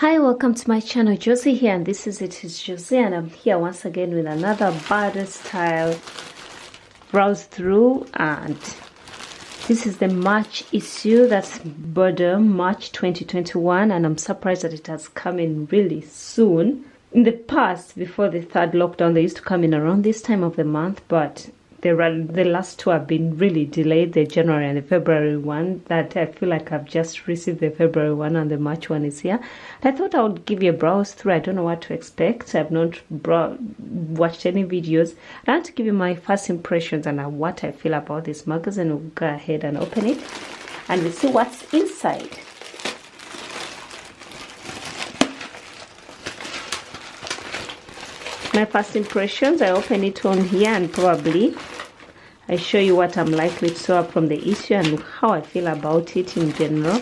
Hi, welcome to my channel. Josie here, and this is Josie, and I'm here once again with another Burda style browse through, and this is the March issue. That's Burda March 2021, and I'm surprised that it has come in really soon. In the past, before the third lockdown, they used to come in around this time of the month, but the last two have been really delayed, the January and the February one. That I feel like I've just received the February one and the March one is here. And I thought I would give you a browse through. I don't know what to expect. I've not watched any videos. I want to give you my first impressions and what I feel about this magazine. We'll go ahead and open it and we'll see what's inside. My first impressions, I open it on here and probably I show you what I'm likely to sew up from the issue and how I feel about it in general.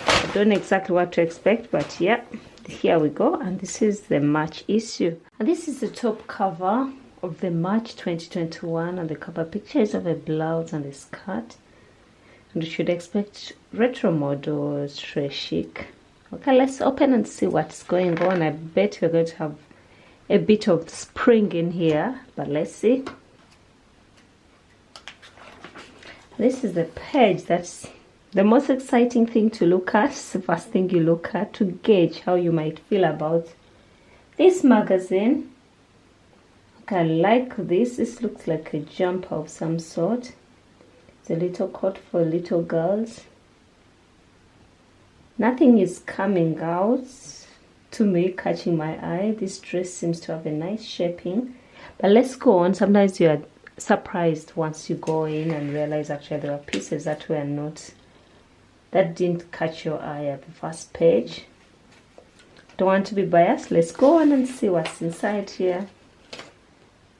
I don't know exactly what to expect, but yeah, here we go. And this is the March issue. And this is the top cover of the March 2021, and the cover picture is of a blouse and a skirt. And you should expect retro models, très chic. Okay, let's open and see what's going on. I bet we're going to have a bit of spring in here, but let's see. This is the page. That's the most exciting thing to look at. It's the first thing you look at to gauge how you might feel about this magazine. Okay, I like this. This looks like a jumper of some sort. It's a little coat for little girls. Nothing is coming out to me, catching my eye. This dress seems to have a nice shaping, but let's go on. Sometimes you are surprised once you go in and realize actually there are pieces that didn't catch your eye at the first page. Don't want to be biased. Let's go on and see what's inside here.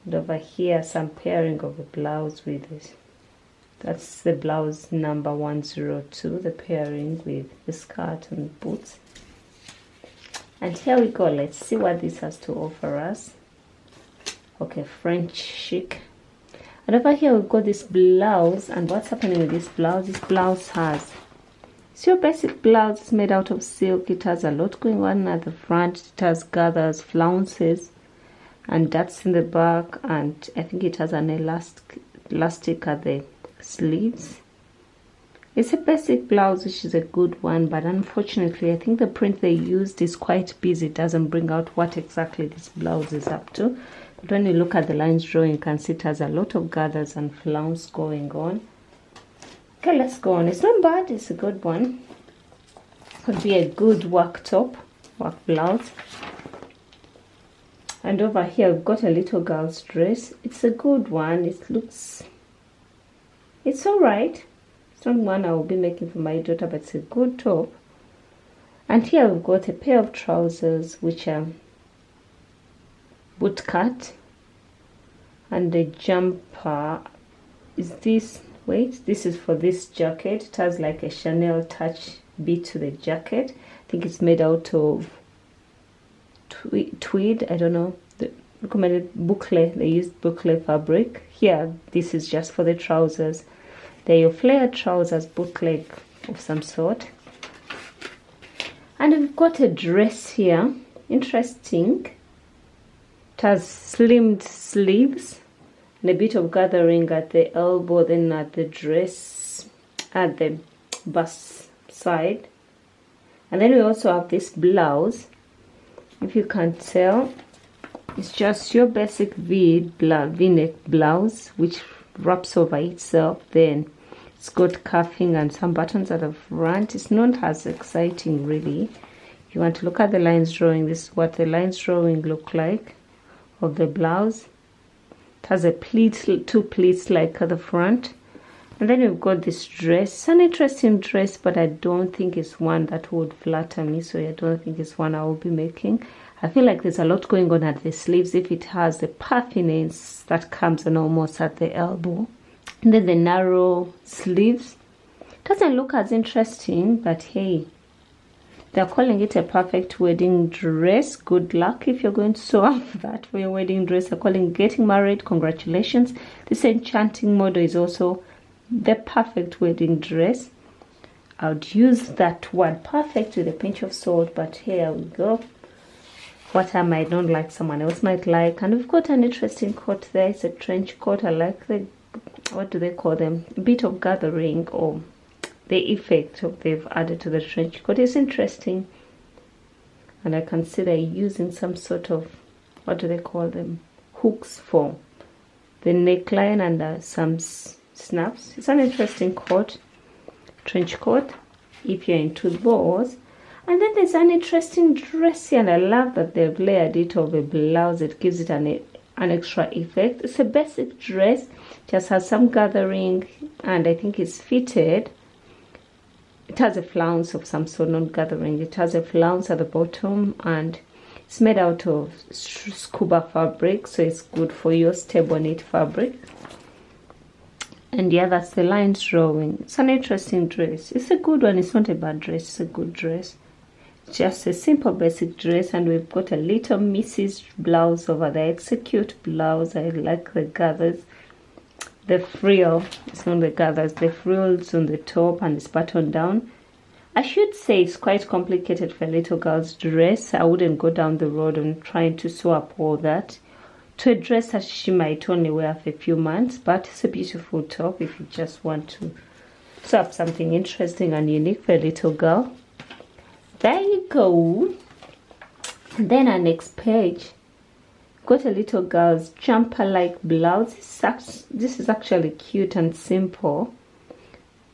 And over here, some pairing of a blouse with it. That's the blouse number 102, the pairing with the skirt and boots. And here we go. Let's see what this has to offer us. Okay, French chic. And over here we've got this blouse, and what's happening with this blouse? This blouse it's your basic blouse. It's made out of silk. It has a lot going on at the front. It has gathers, flounces, and that's in the back, and I think it has an elastic at the sleeves. It's a basic blouse, which is a good one, but unfortunately I think the print they used is quite busy. It doesn't bring out what exactly this blouse is up to. But when you look at the lines drawing, you can see it has a lot of gathers and flounce going on. Okay, let's go on. It's not bad. It's a good one. Could be a good work top, work blouse. And over here we've got a little girl's dress. It's a good one. It's all right. It's not one I will be making for my daughter, but it's a good top. And here we've got a pair of trousers which are boot cut, and the jumper is this. Wait, this is for this jacket. It has like a Chanel touch bit to the jacket. I think it's made out of tweed. I don't know, the recommended boucle. They used boucle fabric. Here, this is just for the trousers. They're your flared trousers, bootleg of some sort. And we've got a dress here. Interesting. It has slimmed sleeves and a bit of gathering at the elbow, then at the dress, at the bust side. And then we also have this blouse. If you can't tell, it's just your basic V-neck blouse, which wraps over itself. Then it's got cuffing and some buttons at the front. It's not as exciting really. If you want to look at the lines drawing, this is what the lines drawing look like of the blouse. It has a pleat, two pleats like at the front. And then we've got this dress. It's an interesting dress, but I don't think it's one that would flatter me, so I don't think it's one I will be making. I feel like there's a lot going on at the sleeves. If it has the puffiness that comes in almost at the elbow, and then the narrow sleeves, doesn't look as interesting, but hey, they're calling it a perfect wedding dress. Good luck if you're going to sew up that for your wedding dress. They're calling getting married. Congratulations. This enchanting model is also the perfect wedding dress. I would use that word perfect with a pinch of salt, but here we go. What I might not like, someone else might like. And we've got an interesting coat there. It's a trench coat. I like the, what do they call them? A bit of gathering, or the effect of they've added to the trench coat is interesting. And I consider using some sort of, what do they call them? Hooks for the neckline and some snaps. It's an interesting coat, trench coat, if you're into those. And then there's an interesting dress here, and I love that they've layered it over a blouse. It gives it an extra effect. It's a basic dress, just has some gathering, and I think it's fitted. It has a flounce of some sort, not gathering. It has a flounce at the bottom, and it's made out of scuba fabric, so it's good for your stable knit fabric. And yeah, that's the lines drawing. It's an interesting dress. It's a good one. It's not a bad dress. It's a good dress. Just a simple basic dress, and we've got a little Mrs. blouse over there. It's a cute blouse. I like the gathers, the frill. It's not the gathers, the frills on the top, and it's buttoned down. I should say it's quite complicated for a little girl's dress. I wouldn't go down the road and trying to sew up all that to a dress that she might only wear for a few months, but it's a beautiful top if you just want to sew up something interesting and unique for a little girl. There you go. And then our next page, got a little girl's jumper like blouse. This is actually cute and simple.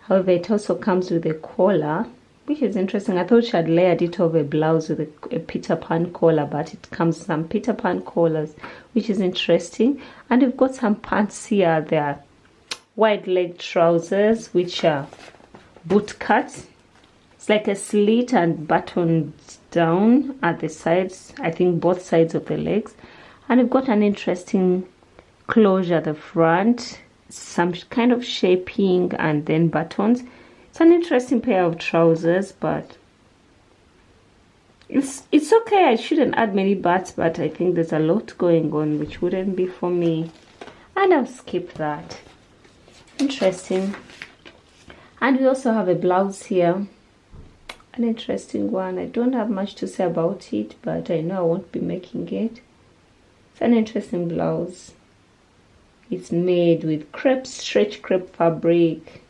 However, it also comes with a collar, which is interesting. I thought she had layered it over a blouse with a Peter Pan collar, but it comes with some Peter Pan collars, which is interesting. And we've got some pants here. They are wide leg trousers, which are boot cut. It's like a slit and buttoned down at the sides, I think both sides of the legs. And we've got an interesting closure at the front, some kind of shaping, and then buttons. It's an interesting pair of trousers, but it's okay. I shouldn't add many butts, but I think there's a lot going on which wouldn't be for me, and I'll skip that. Interesting. And we also have a blouse here, an interesting one. I don't have much to say about it, but I know I won't be making it. It's an interesting blouse. It's made with crepe, stretch crepe fabric,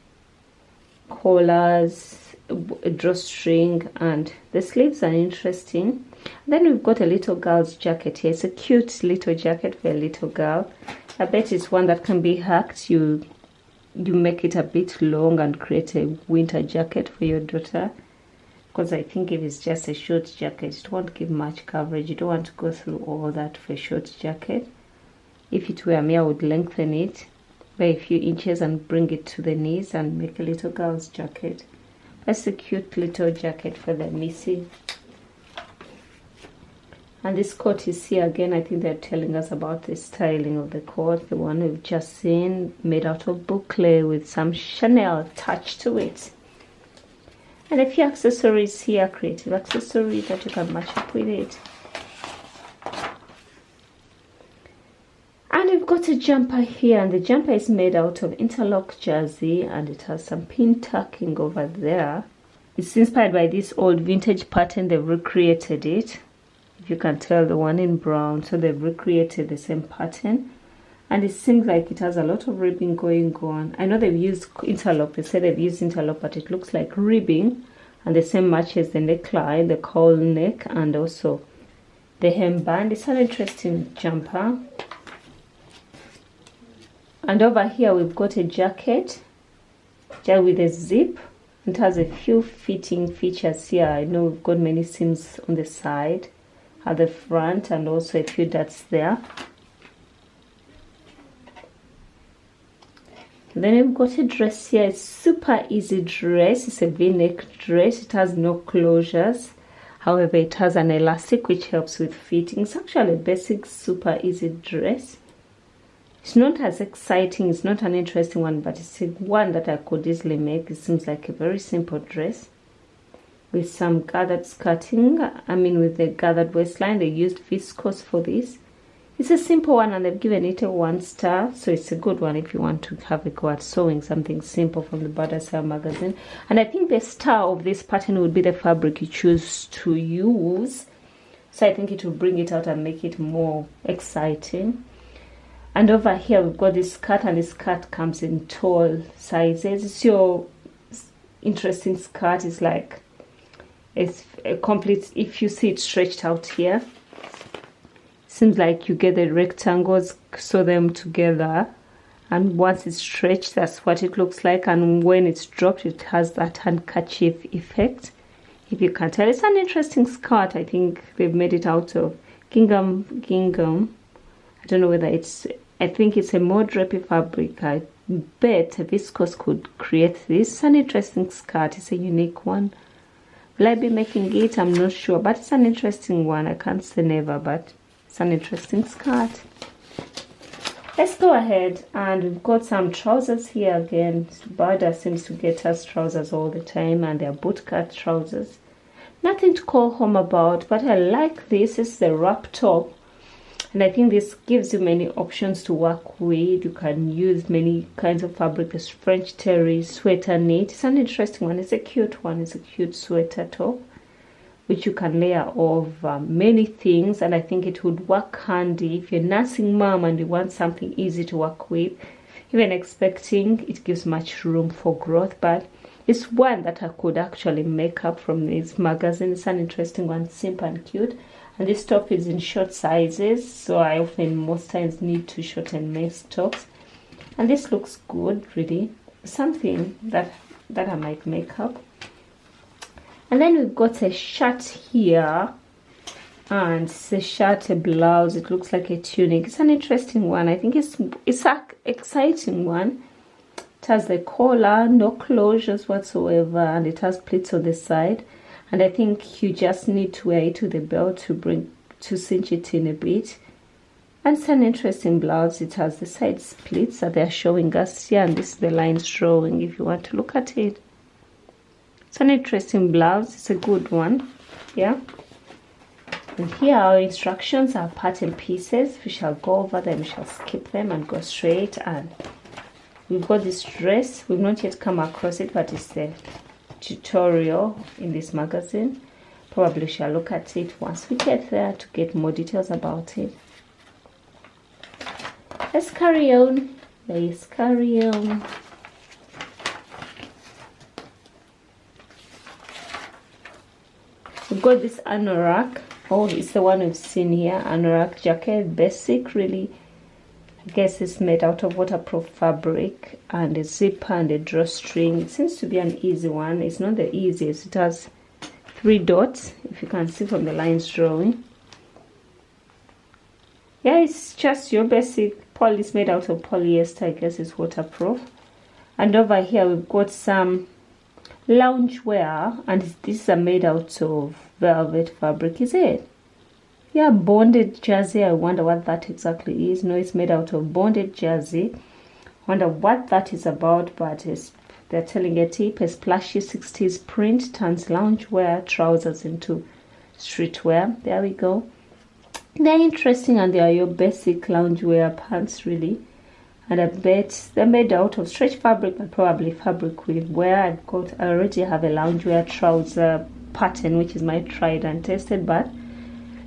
collars, a drawstring, and the sleeves are interesting. Then we've got a little girl's jacket here. It's a cute little jacket for a little girl. I bet it's one that can be hacked. You make it a bit long and create a winter jacket for your daughter. Because I think if it's just a short jacket, it won't give much coverage. You don't want to go through all that for a short jacket. If it were me, I would lengthen it by a few inches and bring it to the knees and make a little girl's jacket. That's a cute little jacket for the Missy. And this coat is here again. I think they're telling us about the styling of the coat. The one we've just seen, made out of boucle with some Chanel touch to it. And a few accessories here, creative accessories that you can match up with it. And we've got a jumper here, and the jumper is made out of interlock jersey, and it has some pin tucking over there. It's inspired by this old vintage pattern. They've recreated it. If you can tell, the one in brown, so they've recreated the same pattern. And it seems like it has a lot of ribbing going on. I know they've used interlock. They say they've used interlock, but it looks like ribbing. And the same matches the neckline, the cowl neck, and also the hemband. It's an interesting jumper. And over here we've got a jacket with a zip. It has a few fitting features here. I know we've got many seams on the side, at the front, and also a few dots there. Then we've got a dress here. It's super easy dress. It's a v-neck dress. It has no closures. However, it has an elastic which helps with fitting. It's actually a basic, super easy dress. It's not as exciting. It's not an interesting one, but it's one that I could easily make. It seems like a very simple dress with some gathered skirting. I mean, with the gathered waistline. They used viscose for this. It's a simple one, and they've given it a 1 star, so it's a good one if you want to have a go at sewing something simple from the Burda magazine. And I think the star of this pattern would be the fabric you choose to use, so I think it will bring it out and make it more exciting. And over here we've got this skirt, and this skirt comes in tall sizes. It's your interesting skirt. It's like it's a complete, if you see it stretched out here, seems like you get the rectangles, sew them together, and once it's stretched, that's what it looks like. And when it's dropped, it has that handkerchief effect. If you can tell, it's an interesting skirt. I think they've made it out of gingham. I don't know whether it's, I think it's a more drapey fabric. I bet a viscose could create this. It's an interesting skirt. It's a unique one. Will I be making it? I'm not sure, but it's an interesting one. I can't say never, but it's an interesting skirt. Let's go ahead, and we've got some trousers here again. Burda seems to get us trousers all the time, and they're bootcut trousers. Nothing to call home about, but I like this. It's the wrap top, and I think this gives you many options to work with. You can use many kinds of fabric. There's French terry, sweater knit. It's an interesting one. It's a cute one. It's a cute sweater top, which you can layer over many things, and I think it would work handy if you're a nursing mom and you want something easy to work with. Even expecting, it gives much room for growth, but it's one that I could actually make up from this magazine. It's an interesting one, simple and cute. And this top is in short sizes, so I often, most times, need to shorten my tops. And this looks good, really. Something that I might make up. And then we've got a shirt here, and it's a shirt, a blouse. It looks like a tunic. It's an interesting one. I think it's an exciting one. It has the collar, no closures whatsoever, and it has pleats on the side. And I think you just need to wear it with the belt to cinch it in a bit. And it's an interesting blouse. It has the side splits that they're showing us here, and this is the lines drawing if you want to look at it. It's an interesting blouse. It's a good one. Yeah. And here our instructions are pattern pieces. We shall go over them. We shall skip them and go straight. And we've got this dress. We've not yet come across it, but it's the tutorial in this magazine. Probably shall look at it once we get there to get more details about it. Let's carry on. Let's carry on. We've got this anorak. Oh, it's the one we've seen here. Anorak jacket, basic, really. I guess it's made out of waterproof fabric, and a zipper and a drawstring. It seems to be an easy one. It's not the easiest. It has 3 dots, if you can see from the lines drawing. Yeah, it's just your basic poly. It's made out of polyester. I guess it's waterproof. And over here we've got some loungewear, and these are made out of velvet fabric. Is it? Yeah, bonded jersey. I wonder what that exactly is. No, it's made out of bonded jersey. Wonder what that is about, but they're telling a tip. A splashy 60s print turns loungewear trousers into streetwear. There we go. They're interesting, and they are your basic loungewear pants, really. And I bet they're made out of stretch fabric, but probably fabric with wear. I already have a loungewear trouser pattern, which is my tried and tested, but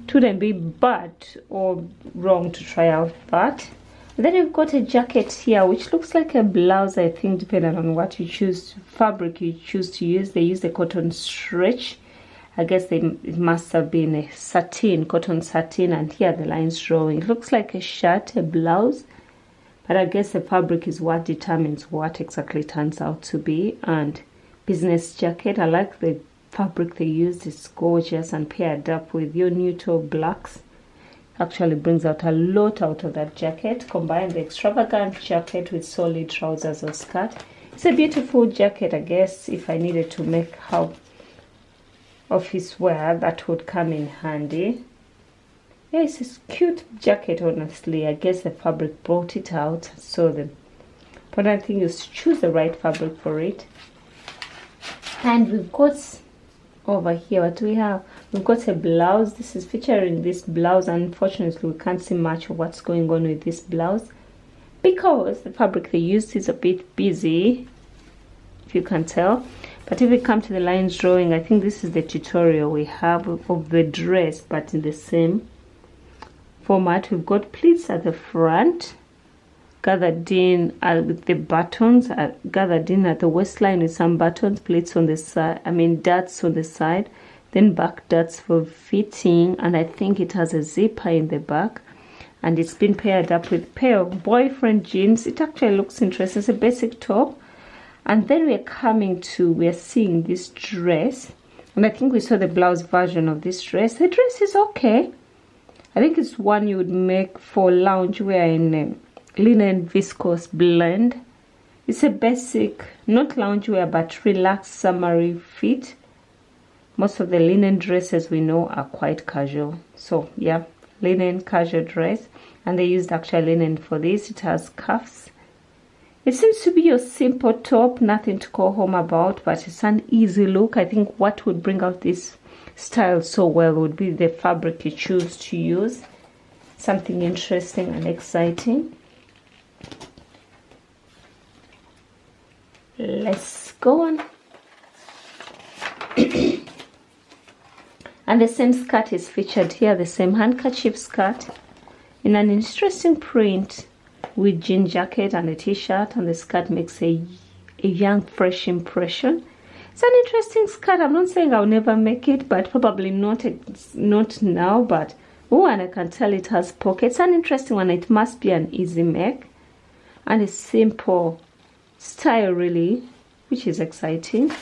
it wouldn't be bad or wrong to try out that. And then you've got a jacket here, which looks like a blouse, I think, depending on what you choose, fabric you choose to use. They use the cotton stretch. I guess it must have been a satin, cotton satin, and here the lines drawing. It looks like a shirt, a blouse, but I guess the fabric is what determines what exactly it turns out to be. And business jacket, I like the fabric they used. It's gorgeous, and paired up with your neutral blacks actually brings out a lot out of that jacket. Combine the extravagant jacket with solid trousers or skirt. It's a beautiful jacket. I guess if I needed to make how office wear, that would come in handy. Yeah, it's a cute jacket, honestly. I guess the fabric brought it out, so the important thing is to choose the right fabric for it. And we've got over here, what do we have? We've got a blouse. This is featuring this blouse. Unfortunately, we can't see much of what's going on with this blouse because the fabric they used is a bit busy, if you can tell. But if we come to the lines drawing, I think this is the tutorial we have of the dress, but in the same format. We've got pleats at the front, gathered in with the buttons, gathered in at the waistline with some buttons, pleats on the side, darts on the side, then back darts for fitting, and I think it has a zipper in the back, and it's been paired up with a pair of boyfriend jeans. It actually looks interesting. It's a basic top. And then we're seeing this dress, and I think we saw the blouse version of this dress. The dress is okay. I think it's one you would make for loungewear in a linen viscose blend. It's a basic, not loungewear, but relaxed summery fit. Most of the linen dresses we know are quite casual. So yeah, linen casual dress, and they used actual linen for this. It has cuffs. It seems to be your simple top, nothing to call home about, but it's an easy look. I think what would bring out this style so well would be the fabric you choose to use. Something interesting and exciting. Let's go on. And the same skirt is featured here, the same handkerchief skirt in an interesting print, with jean jacket and a t-shirt, and the skirt makes a young, fresh impression. It's an interesting skirt. I'm not saying I'll never make it, but probably not now. But and I can tell it has pockets. An interesting one. It must be an easy make and a simple style, really, which is exciting.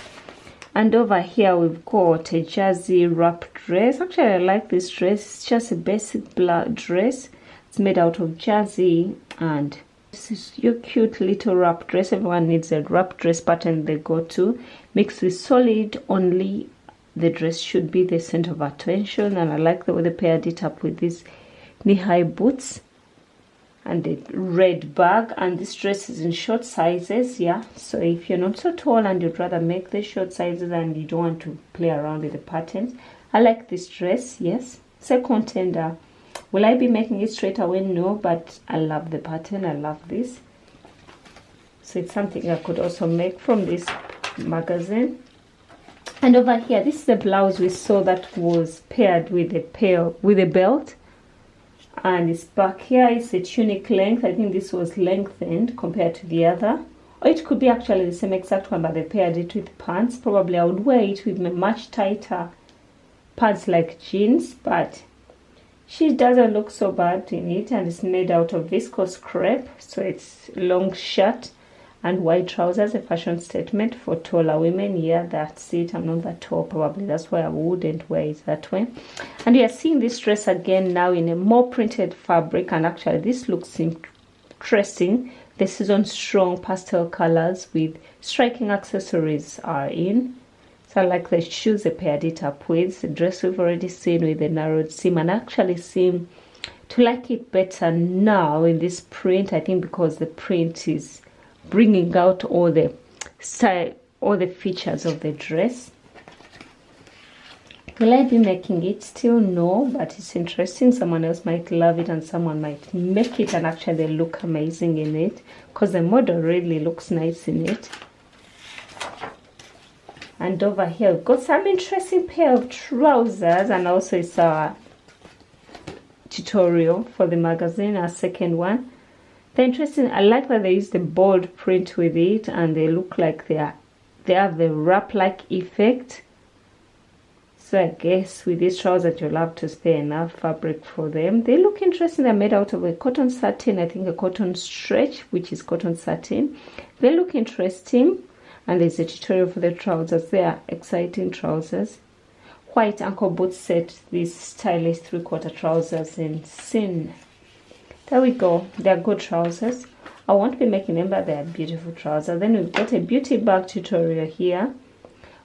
And over here we've got a jersey wrap dress. Actually, I like this dress. It's just a basic black dress. It's made out of jersey, and this is your cute little wrap dress. Everyone needs a wrap dress pattern they go to. Mixed with solid only, the dress should be the center of attention. And I like the way they paired it up with these knee-high boots and the red bag. And this dress is in short sizes, yeah. So if you're not so tall and you'd rather make the short sizes and you don't want to play around with the patterns, I like this dress. Yes, it's a contender. Will I be making it straight away? No, but I love the pattern. I love this. So it's something I could also make from this magazine. And over here, this is the blouse we saw that was paired with a belt. And it's back here. It's a tunic length. I think this was lengthened compared to the other. Or it could be actually the same exact one, but they paired it with pants. Probably I would wear it with much tighter pants like jeans, but she doesn't look so bad in it, and it's made out of viscose crepe. So it's long shirt and white trousers, a fashion statement for taller women. Yeah, that's it. I'm not that tall, probably. That's why I wouldn't wear it that way. And you are seeing this dress again now in a more printed fabric, and actually this looks interesting. The season strong pastel colors with striking accessories are in. So I like the shoes they paired it up with. The dress we've already seen with the narrowed seam, and actually seem to like it better now in this print. I think because the print is bringing out all the style, all the features of the dress. Will I be making it? Still no, but it's interesting. Someone else might love it and someone might make it and actually they look amazing in it, because the model really looks nice in it. And over here we've got some interesting pair of trousers, and also it's our tutorial for the magazine, our second one. They're interesting. I like that they use the bold print with it, and they look like they have the wrap-like effect. So I guess with these trousers you'll have to spare enough fabric for them. They look interesting. They're made out of a cotton satin, I think a cotton stretch, which is cotton satin. They look interesting. And there's a tutorial for the trousers. They are exciting trousers. White ankle boot set, these stylish 3/4 trousers in sin. There we go. They're good trousers. I won't be making them, but they're beautiful trousers. Then we've got a beauty bag tutorial here,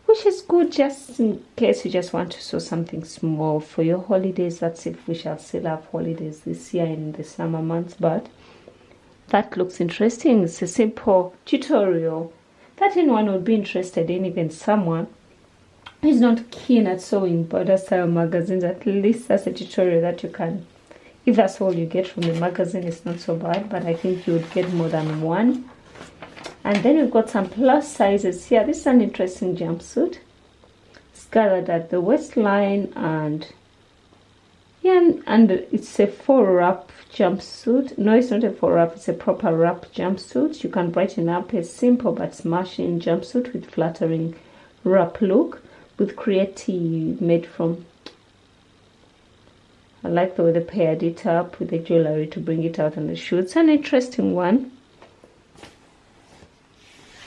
which is good just in case you just want to sew something small for your holidays. That's if we shall still have holidays this year in the summer months, but that looks interesting. It's a simple tutorial that anyone would be interested in, even someone is not keen at sewing Burda style magazines, at least that's a tutorial that you can, if that's all you get from the magazine, it's not so bad, but I think you would get more than one. And then we've got some plus sizes here. This is an interesting jumpsuit. It's gathered at the waistline, and yeah, and it's a full wrap jumpsuit. No, it's not a full wrap, it's a proper wrap jumpsuit. You can brighten up a simple but smashing jumpsuit with flattering wrap look, with creative made from, I like the way they paired it up with the jewelry to bring it out on the shoe. It's an interesting one.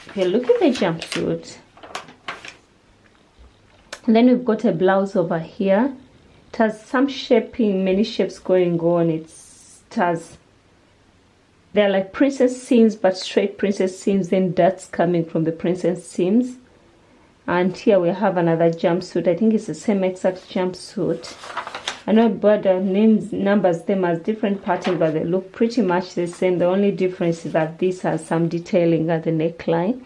Okay, look at the jumpsuit. And then we've got a blouse over here. It has some shaping, many shapes going on. They're like princess seams, but straight princess seams, then dots coming from the princess seams. And here we have another jumpsuit. I think it's the same exact jumpsuit. I know Burda numbers them as different patterns, but they look pretty much the same. The only difference is that this has some detailing at the neckline.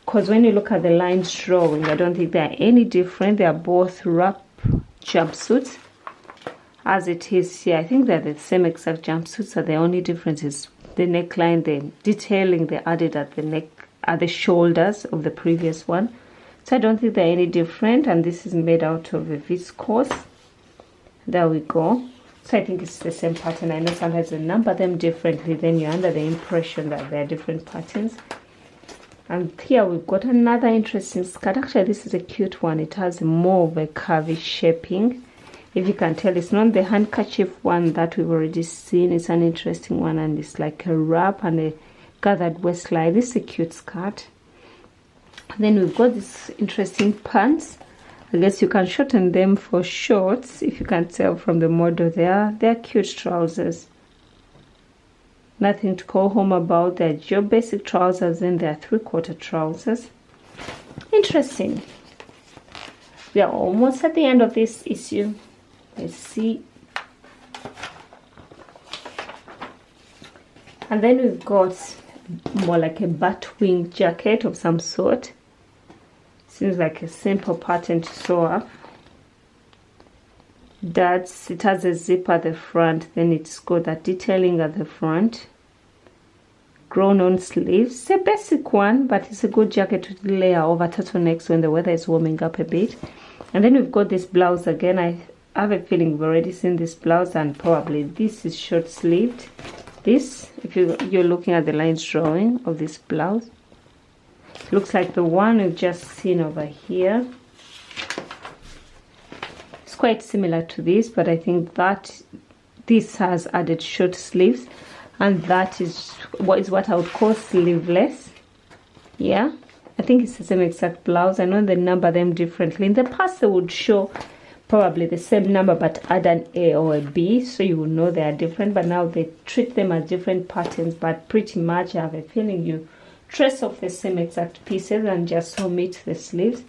Because when you look at the lines drawing, I don't think they are any different. They are both wrap jumpsuits. As it is here, I think they're the same exact jumpsuits. So the only difference is the neckline, the detailing they added at the neck, at the shoulders of the previous one. So I don't think they're any different, and this is made out of a viscose. There we go. So I think it's the same pattern. I know sometimes they number them differently, then you're under the impression that they're different patterns. And here we've got another interesting skirt. Actually, this is a cute one. It has more of a curvy shaping. If you can tell, it's not the handkerchief one that we've already seen. It's an interesting one, and it's like a wrap and a gathered waistline. This is a cute skirt. Then we've got this interesting pants. I guess you can shorten them for shorts, if you can tell from the model there. They're cute trousers. Nothing to call home about. They're your basic trousers, and they're 3/4 trousers. Interesting. We are almost at the end of this issue. Let's see. And then we've got more like a batwing jacket of some sort. Seems like a simple pattern to sew up. It has a zip at the front, then it's got that detailing at the front. Grown on sleeves. It's a basic one, but it's a good jacket to layer over turtlenecks when the weather is warming up a bit. And then we've got this blouse again. I have a feeling we've already seen this blouse, and probably this is short sleeved. This, if you're looking at the lines drawing of this blouse, looks like the one we've just seen over here. It's quite similar to this, but I think that this has added short sleeves, and that is what I would call sleeveless. Yeah, I think it's the same exact blouse. I know they number them differently. In the past, they would show probably the same number but add an A or a B, so you will know they are different. But now they treat them as different patterns, but pretty much I have a feeling you trace off the same exact pieces and just omit the sleeves.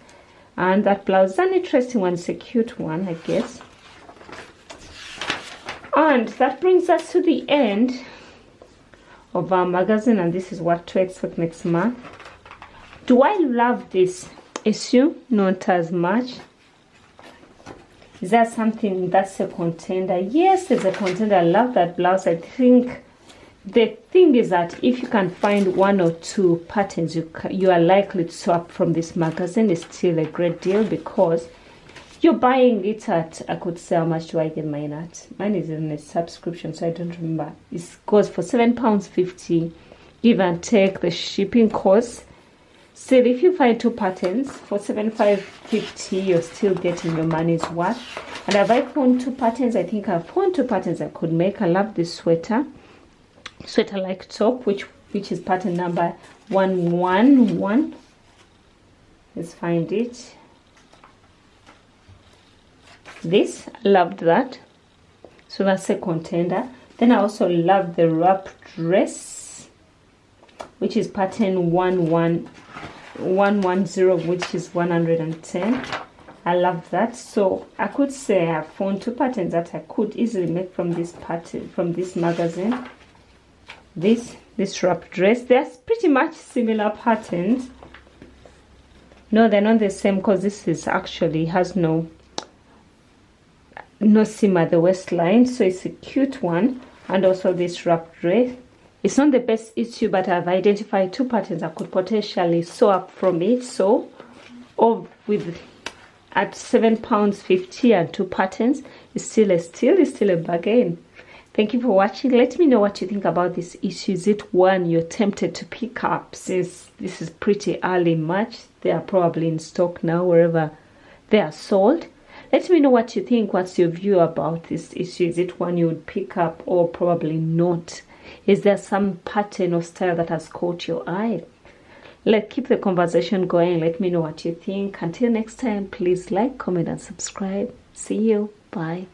And that blouse is an interesting one. It's a cute one, I guess. And that brings us to the end of our magazine, and this is what to expect next month. Do I love this issue? Not as much. Is that something that's a contender? Yes, there's a contender. I love that blouse. I think the thing is that if you can find one or two patterns you are likely to swap from this magazine, is still a great deal, because you're buying it at, I could say, how much do I get mine at? Mine is in a subscription, so I don't remember. It goes for £7.50, give and take the shipping cost. Still, if you find two patterns for £7.50, you're still getting your money's worth. And have I found two patterns? I think I've found two patterns I could make. I love this sweater like top, which is pattern number 111. Let's find it. This, I loved that, so that's a contender. Then I also love the wrap dress, which is pattern 110, which is 110. I love that. So I could say I found two patterns that I could easily make from this pattern, from this magazine. This wrap dress, they're pretty much similar patterns. No, they're not the same, because this is actually has no seam at the waistline, so it's a cute one. And also this wrap dress, it's not the best issue, but I've identified 2 patterns I could potentially sew up from it. So with at £7.50 and 2 patterns, it's still a bargain. Thank you for watching. Let me know what you think about this issue. Is it one you're tempted to pick up, since this is pretty early March? They are probably in stock now wherever they are sold. Let me know what you think. What's your view about this issue? Is it one you would pick up, or probably not? Is there some pattern or style that has caught your eye? Let's keep the conversation going. Let me know what you think. Until next time, please like, comment, and subscribe. See you. Bye.